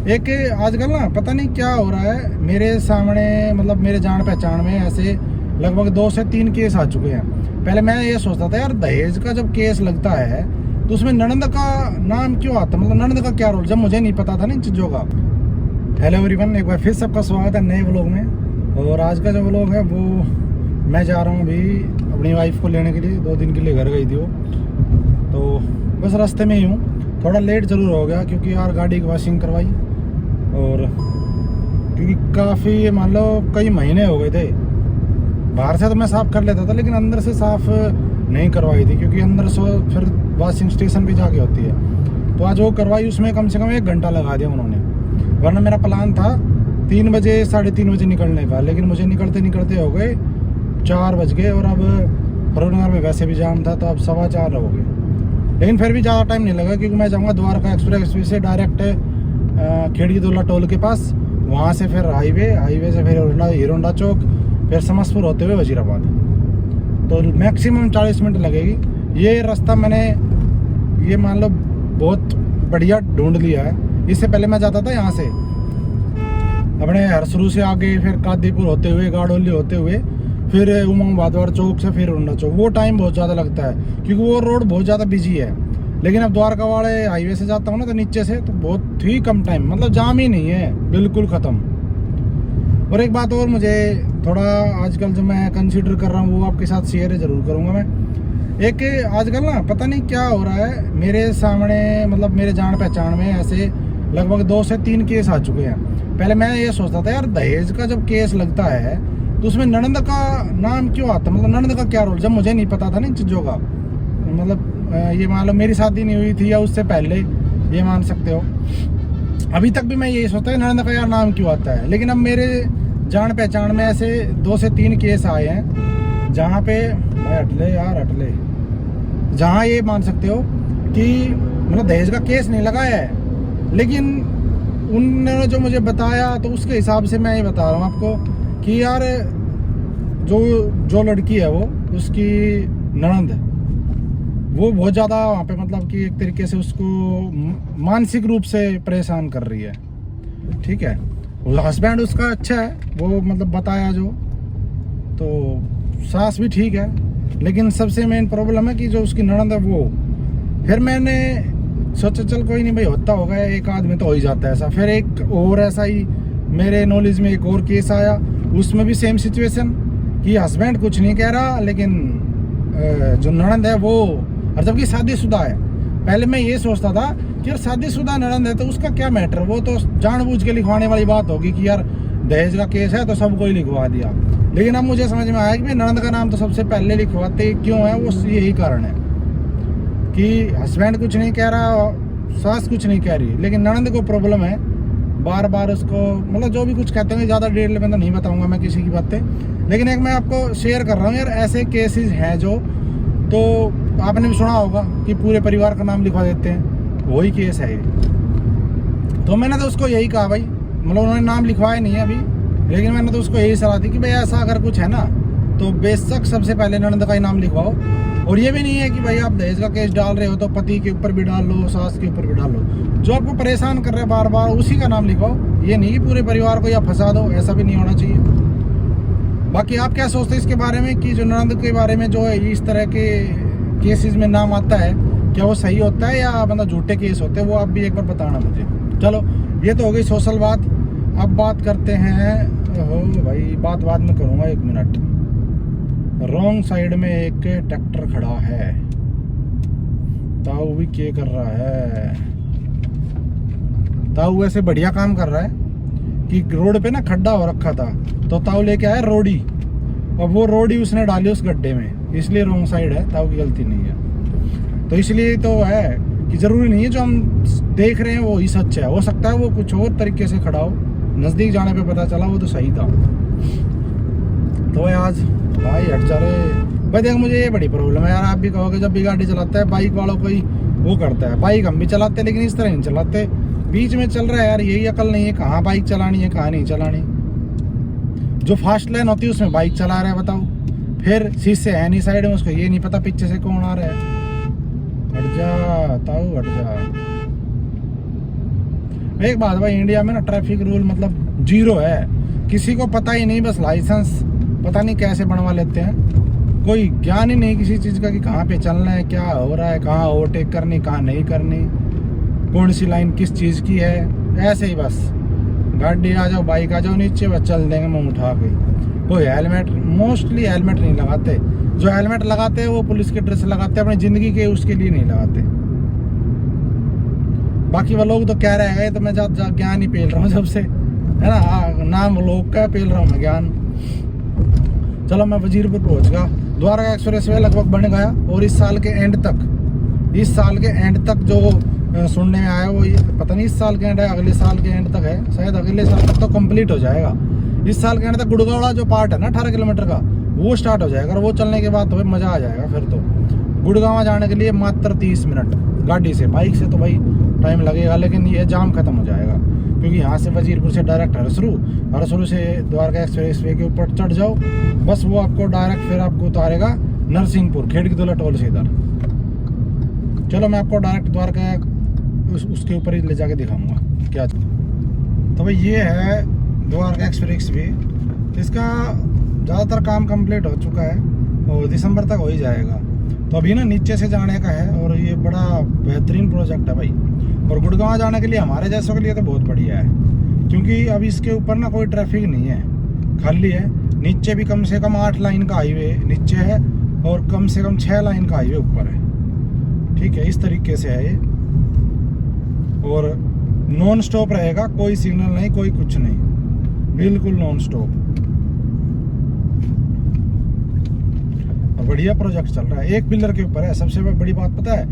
एक आजकल ना पता नहीं क्या हो रहा है मेरे सामने, मतलब मेरे जान पहचान में ऐसे लगभग 2 से 3 केस आ चुके हैं। पहले मैं ये सोचता था यार दहेज का जब केस लगता है तो उसमें ननंद का नाम क्यों आता, मतलब ननंद का क्या रोल, जब मुझे नहीं पता था ना इन चीज़ों का। हेलो एवरीवन, एक बार फिर सबका स्वागत है नए व्लॉग में। और आज का जो व्लॉग है वो मैं जा रहा हूँ अभी अपनी वाइफ को लेने के लिए। 2 दिन के लिए घर गई थी वो, तो बस रास्ते में ही हूँ। थोड़ा लेट ज़रूर हो गया क्योंकि यार गाड़ी की वॉशिंग करवाई, और क्योंकि काफ़ी मान लो कई महीने हो गए थे। बाहर से तो मैं साफ़ कर लेता था लेकिन अंदर से साफ़ नहीं करवाई थी, क्योंकि अंदर से फिर वॉशिंग स्टेशन पे जाके होती है। तो आज वो करवाई, उसमें कम से कम 1 घंटा लगा दिया उन्होंने। वरना मेरा प्लान था 3 बजे 3:30 बजे निकलने का, लेकिन मुझे निकलते निकलते हो गए 4 बज गए। और अब फरूनगर में वैसे भी जाम था, तो अब 4:15 हो गए। लेकिन फिर भी ज़्यादा टाइम नहीं लगा क्योंकि मैं जाऊँगा द्वारका एक्सप्रेस वे से डायरेक्ट खेड़ी दोला टोल के पास, वहाँ से फिर हाईवे से फिर हीरोंडा चौक, फिर समस्तपुर होते हुए वजीराबाद। तो मैक्सिमम 40 मिनट लगेगी। ये रास्ता मैंने ये मान लो बहुत बढ़िया ढूंढ लिया है। इससे पहले मैं जाता था यहाँ से अपने हरसरू से आगे, फिर कादीपुर होते हुए, गाड़ोली होते हुए, फिर उमंग बादवार चौक से फिर उन्ना चौक। वो टाइम बहुत ज़्यादा लगता है क्योंकि वो रोड बहुत ज़्यादा बिजी है। लेकिन अब द्वारका वाले हाईवे से जाता हूँ ना, तो नीचे से तो बहुत ही कम टाइम, मतलब जाम ही नहीं है, बिल्कुल ख़त्म। और एक बात और मुझे थोड़ा आजकल जो मैं कंसीडर कर रहा हूँ वो आपके साथ शेयर ज़रूर करूँगा मैं। एक आजकल ना पता नहीं क्या हो रहा है मेरे सामने, मतलब मेरे जान पहचान में ऐसे लगभग 2 से 3 केस आ चुके हैं। पहले मैं ये सोचता था यार दहेज का जब केस लगता है तो उसमें ननंद का नाम क्यों आता, मतलब ननंद का क्या रोल, जब मुझे नहीं पता था ना इन चीज़ों का। मतलब ये मान लो मेरी शादी नहीं हुई थी या उससे पहले, ये मान सकते हो। अभी तक भी मैं यही सोचता है ननंद का यार नाम क्यों आता है। लेकिन अब मेरे जान पहचान में ऐसे 2 से 3 केस आए हैं जहाँ पे हटले जहाँ ये मान सकते हो कि मतलब दहेज का केस नहीं लगाया है, लेकिन उन्होंने जो मुझे बताया तो उसके हिसाब से मैं ये बता रहा हूँ आपको कि यार जो लड़की है वो, उसकी ननंद, वो बहुत ज़्यादा वहाँ पे मतलब कि एक तरीके से उसको मानसिक रूप से परेशान कर रही है। ठीक है, हस्बैंड उसका अच्छा है, वो मतलब बताया जो, तो सास भी ठीक है, लेकिन सबसे मेन प्रॉब्लम है कि जो उसकी ननंद है वो। फिर मैंने सोचा चल कोई नहीं भाई, होता होगा, एक आदमी तो हो ही जाता है ऐसा। फिर एक और ऐसा ही मेरे नॉलेज में एक और केस आया, उसमें भी सेम सिचुएशन कि हस्बैंड कुछ नहीं कह रहा, लेकिन जो ननंद है वो, और जबकि शादीशुदा है। पहले मैं ये सोचता था कि यार शादीशुदा ननंद है तो उसका क्या मैटर, वो तो जानबूझ के लिखवाने वाली बात होगी कि यार दहेज का केस है तो सबको ही लिखवा दिया। लेकिन अब मुझे समझ में आया कि भाई ननंद का नाम तो सबसे पहले लिखवाते क्यों है, वो यही कारण है कि हस्बैंड कुछ नहीं कह रहा, सास कुछ नहीं कह रही, लेकिन ननंद को प्रॉब्लम है बार बार उसको, मतलब जो भी कुछ कहते हैं, ज़्यादा डिटेल में तो नहीं बताऊंगा मैं किसी की बातें। लेकिन एक मैं आपको शेयर कर रहा हूँ यार, ऐसे केसेस हैं जो, तो आपने भी सुना होगा कि पूरे परिवार का नाम लिखवा देते हैं, वही केस है ये। तो मैंने तो उसको यही कहा भाई, मतलब उन्होंने नाम लिखवाया नहीं है अभी, लेकिन मैंने तो उसको यही सलाह दी कि भाई ऐसा अगर कुछ है ना तो बेशक सबसे पहले ननंद का ही नाम लिखवाओ। और ये भी नहीं है कि भाई आप दहेज का केस डाल रहे हो तो पति के ऊपर भी डाल लो, सास के ऊपर भी डाल लो, जो आपको परेशान कर रहे हैं बार बार उसी का नाम लिखवाओ। ये नहीं कि पूरे परिवार को या फंसा दो, ऐसा भी नहीं होना चाहिए। बाकी आप क्या सोचते हैं इसके बारे में कि जो ननंद के बारे में जो है इस तरह के केसेस में नाम आता है, क्या वो सही होता है या मतलब झूठे केस होते हैं, वो आप भी एक बार बताना मुझे। चलो ये तो हो गई सोशल बात। अब बात करते हैं, हो भाई बात बाद में करूँगा, 1 मिनट। रॉन्ग साइड में एक ट्रैक्टर खड़ा है, ताऊ भी क्या कर रहा है। ताऊ वैसे बढ़िया काम कर रहा है कि रोड पे ना खड्डा हो रखा था तो ताऊ लेके आया रोडी, और वो रोडी उसने डाली उस गड्ढे में, इसलिए रॉन्ग साइड है, ताऊ की गलती नहीं है। तो इसलिए तो है कि ज़रूरी नहीं है जो हम देख रहे हैं वो ही सच है, हो सकता है वो कुछ और तरीके से खड़ा हो, नज़दीक जाने पे पता चला वो तो सही था। तो आज भाई हट जा रहे भाई, देख मुझे ये बड़ी प्रॉब्लम है यार। आप भी कहोगे जब भी गाड़ी चलाता है बाइक वालों को ही वो करता है, बाइक हम भी चलाते लेकिन इस तरह नहीं चलाते, बीच में चल रहा है यार, यही अकल नहीं है कहाँ बाइक चलानी है कहाँ नहीं चलानी। जो फास्ट लाइन होती है उसमें बाइक चला रहा है बताओ, फिर शीशे है नहीं साइड में, उसको ये नहीं पता पीछे से कौन आ रहा है। हट जा ताऊ हट जा। एक बात भाई, इंडिया में ना ट्रैफिक रूल मतलब जीरो है, किसी को पता ही नहीं, बस लाइसेंस पता नहीं कैसे बनवा लेते हैं, कोई ज्ञान ही नहीं किसी चीज़ का कि कहाँ पे चलना है, क्या हो रहा है, कहाँ ओवरटेक करनी, कहाँ नहीं करनी, कौन सी लाइन किस चीज़ की है। ऐसे ही बस गाड़ी आ जाओ, बाइक आ जाओ नीचे, बस चल देंगे मुँह उठा के। कोई हेलमेट, मोस्टली हेलमेट नहीं लगाते, जो हेलमेट लगाते हैं वो पुलिस की ड्रेस लगाते हैं, अपनी ज़िंदगी के उसके लिए नहीं लगाते। बाकी वो लोग तो कह रहे हैं, तो मैं ज्ञान ही पेल रहा हूँ जब से, है ना, नाम लोग का पेल रहा हूँ मैं ज्ञान। चलो मैं वजीरपुर पहुँच गया, द्वारका एक्सप्रेस वे लगभग बन गया, और इस साल के एंड तक जो सुनने में आया वो पता नहीं इस साल के एंड है, अगले साल के एंड तक है, शायद अगले साल तक तो कंप्लीट हो जाएगा। इस साल के एंड तक गुड़गांव जो पार्ट है ना 18 किलोमीटर का, वो स्टार्ट हो जाएगा, और वो चलने के बाद तो भाई मज़ा आ जाएगा। फिर तो गुड़गांव जाने के लिए मात्र 30 मिनट गाड़ी से, बाइक से तो भाई टाइम लगेगा, लेकिन ये जाम खत्म हो जाएगा, क्योंकि यहाँ से वजीरपुर से डायरेक्ट हरसरू से द्वारका एक्सप्रेस वे के ऊपर चढ़ जाओ, बस वो आपको डायरेक्ट फिर आपको उतारेगा नरसिंहपुर खेड़कीदुला टोल से इधर। चलो मैं आपको डायरेक्ट द्वारका उसके ऊपर ही ले जाके दिखाऊंगा क्या। तो भाई ये है द्वारका एक्सप्रेस वे, इसका ज़्यादातर काम कंप्लीट हो चुका है और दिसंबर तक हो ही जाएगा। तो अभी ना नीचे से जाने का है, और ये बड़ा बेहतरीन प्रोजेक्ट है भाई, और गुड़गांव जाने के लिए हमारे जैसों के लिए तो बहुत बढ़िया है, क्योंकि अब इसके ऊपर ना कोई ट्रैफिक नहीं है, खाली है। नीचे भी कम से कम 8 लाइन का हाईवे नीचे है, और कम से कम 6 लाइन का हाईवे ऊपर है। ठीक है, इस तरीके से है ये, और नॉन स्टॉप रहेगा, कोई सिग्नल नहीं, कोई कुछ नहीं, बिल्कुल नॉन स्टॉप। बढ़िया प्रोजेक्ट चल रहा है, एक पिलर के ऊपर है, सबसे बड़ी बात पता है,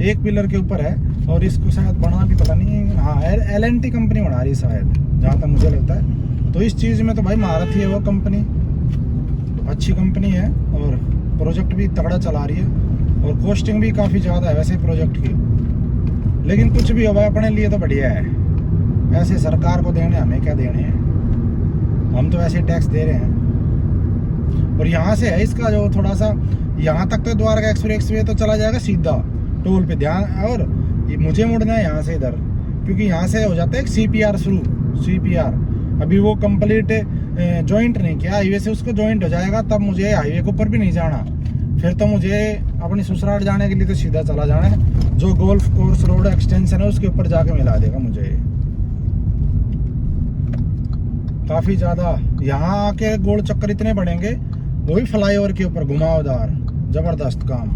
एक पिलर के ऊपर है, और इसको शायद बना भी पता नहीं, हाँ L&T कंपनी बना रही शायद, जहाँ तक मुझे लगता है। तो इस चीज़ में तो भाई महारत ही है वो कंपनी, अच्छी कंपनी है, और प्रोजेक्ट भी तगड़ा चला रही है, और कॉस्टिंग भी काफ़ी ज़्यादा है वैसे प्रोजेक्ट की, लेकिन कुछ भी हो भाई अपने लिए तो बढ़िया है। ऐसे सरकार को देने, हमें क्या देने हैं, हम तो वैसे टैक्स दे रहे हैं। और यहाँ से है इसका जो थोड़ा सा, यहाँ तक तो द्वारका एक्सप्रेस वे तो चला जाएगा सीधा टोल पे ध्यान, और ये मुझे मुड़ना है यहाँ से इधर, क्योंकि यहाँ से हो जाता है एक CPR शुरू, CPR अभी वो कंप्लीट जॉइंट नहीं किया हाईवे से, उसको जॉइंट हो जाएगा तब मुझे हाईवे के ऊपर भी नहीं जाना, फिर तो मुझे अपनी ससुराल जाने के लिए तो सीधा चला जाना है, जो गोल्फ कोर्स रोड एक्सटेंशन है उसके ऊपर जाके मिला देगा मुझे। काफ़ी ज़्यादा यहाँ आके गोल चक्कर इतने बढ़ेंगे, वही फ्लाईओवर के ऊपर घुमावदार, ज़बरदस्त काम।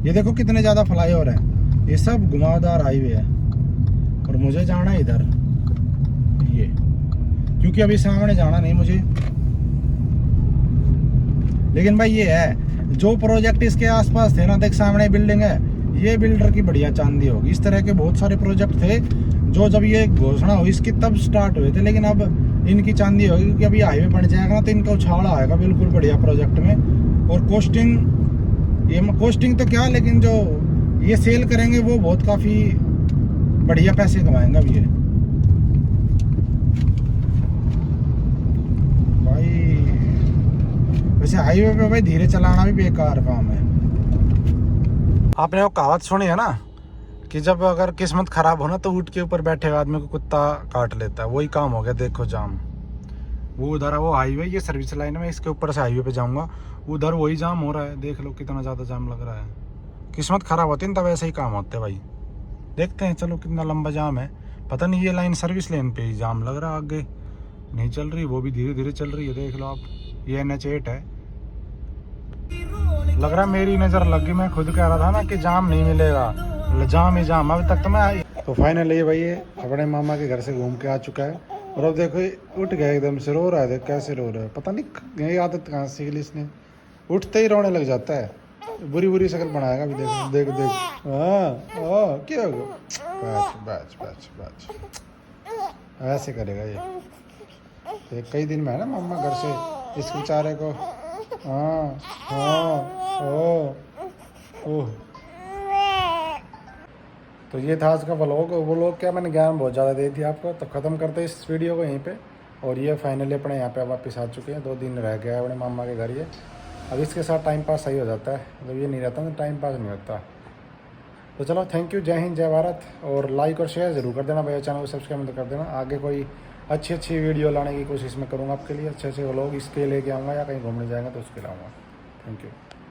ये देखो कितने ज़्यादा फ्लाईओवर हैं, ये सब घुमावदार हाईवे है, और मुझे जाना है इधर ये, क्योंकि अभी सामने जाना नहीं मुझे। लेकिन भाई ये है, जो प्रोजेक्ट इसके आसपास थे ना, देख सामने बिल्डिंग है, ये बिल्डर की बढ़िया चांदी होगी। इस तरह के बहुत सारे प्रोजेक्ट थे जो जब ये घोषणा हुई इसकी तब स्टार्ट हुए थे, लेकिन अब इनकी चांदी होगी, क्योंकि अभी हाईवे बन जाएगा ना तो इनका उछाल आएगा बिल्कुल बढ़िया प्रोजेक्ट में। और कॉस्टिंग तो क्या, लेकिन जो ये सेल करेंगे वो बहुत काफ़ी बढ़िया पैसे कमाएंगे अब ये भाई। वैसे हाईवे पे भाई धीरे चलाना भी बेकार काम है। आपने वो कहावत सुनी है ना कि जब अगर किस्मत खराब हो ना तो ऊँट के ऊपर बैठे हुए आदमी को कुत्ता काट लेता है, वही काम हो गया। देखो जाम, वो उधर है वो हाईवे, ये सर्विस लाइन में, इसके ऊपर से हाईवे पे जाऊंगा, उधर वही जाम हो रहा है, देख लो कितना ज़्यादा जाम लग रहा है। किस्मत खराब होती है तब ऐसे ही काम होते हैं भाई। देखते हैं, चलो कितना लंबा जाम है, पता नहीं ये लाइन सर्विस लेन पे ही जाम लग रहा है, आगे नहीं चल रही, वो भी धीरे धीरे चल रही है। देख लो आप, ये NH8 है, लग रहा है मेरी नज़र लग गई। मैं खुद कह रहा था ना कि जाम नहीं मिलेगा, जाम ही जाम। अभी तक तो मैं तो फाइनली भाई ये अपने मामा के घर से घूम के आ चुका है, और अब देखो उठ गया एकदम से, रो रहा है, देख कैसे रो रहा है, पता नहीं यही आदत कहाँ से सीख ली इसने, उठते ही रोने लग जाता है, बुरी बुरी शक्ल बनाएगा अभी। देख देख देख, हाँ क्या होगा, बैच बैच बैच ऐसे करेगा ये। तो कई दिन में है ना मामा घर से, इस बेचारे को। हाँ हाँ ओह। तो ये था आज का व्लॉग क्या मैंने ज्ञान बहुत ज़्यादा दे दिया आपको, तो ख़त्म करते इस वीडियो को यहीं पे। और ये फाइनली अपने यहाँ पे वापस आ चुके हैं, 2 दिन रह गया है अपने मामा के घर ये। अब इसके साथ टाइम पास सही हो जाता है, जब ये नहीं रहता तो टाइम पास नहीं होता। तो चलो थैंक यू, जय हिंद जय भारत। और लाइक और शेयर ज़रूर कर देना भैया, चैनल को सब्सक्राइब तो कर देना। आगे कोई अच्छी अच्छी वीडियो लाने की कोशिश मैं करूँगा आपके लिए, अच्छे अच्छे व्लॉग इसके लेके आऊँगा, या कहीं घूमने जाएगा तो उसके लाऊँगा। Thank you.